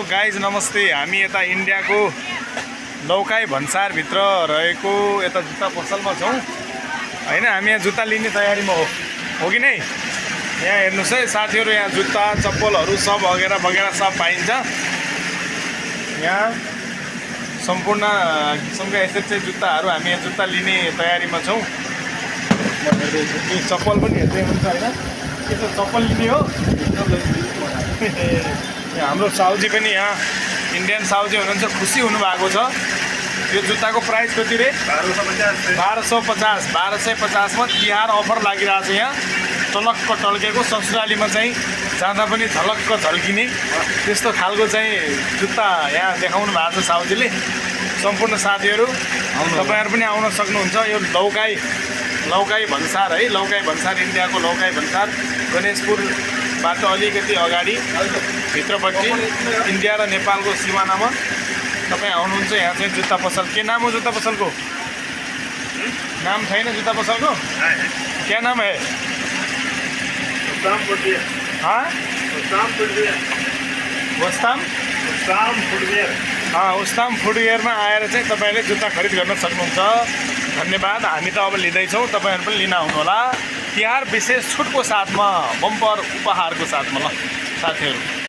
Guys नमस्ते। हामी यता इन्डियाको लौकाई भन्सारभित्र रहेको यता जुत्ता पसलमा छौँ हैन। हामी यहाँ जुत्ता लिने तयारीमा हो कि नै। यहाँ हेर्नुहोस् है साथीहरू, यहाँ जुत्ता चप्पलहरू सब वगैरह वगैरह सब पाइन्छ। यहाँ सम्पूर्ण किसिमका यस्तै जुत्ताहरू हामी यहाँ जुत्ता लिने तयारीमा छौँ। चप्पल पनि हेर्दै हुन्छ हैन, के त चप्पल लिने हो। हाम्रो साउजी पनि यहाँ इन्डियन साउजी हुनुहुन्छ, खुसी हुनुभएको छ। यो जुत्ताको प्राइस कति रे? 1250 मा तिहार अफर लागिरहेको छ। यहाँ टलक्क टल्केको ससुरालीमा चाहिँ जाँदा पनि झलक्क झल्किने त्यस्तो खालको चाहिँ जुत्ता यहाँ देखाउनु भएको छ साउजीले। सम्पूर्ण साथीहरू तपाईँहरू पनि आउन सक्नुहुन्छ। यो लौकाई भन्सार है, लौकाई भन्सार इन्डियाको लौकाई भन्सार गणेशपुरबाट अलिकति अगाडि भित्रपट्टि इन्डिया र नेपालको सिमानामा तपाईँ आउनुहुन्छ। यहाँ चाहिँ जुत्ता पसल। के नाम हो जुत्ता पसलको? नाम छैन जुत्ता पसलको? क्या नाम है? उस्ताम फुटवेयरमा आएर चाहिँ तपाईँले जुत्ता खरिद गर्न सक्नुहुन्छ। धन्यवाद। हामी त अब लिँदैछौँ, तपाईँहरू पनि लिन आउनुहोला। तिहार विशेष छुटको साथमा, बम्पर उपहारको साथमा ल साथीहरू।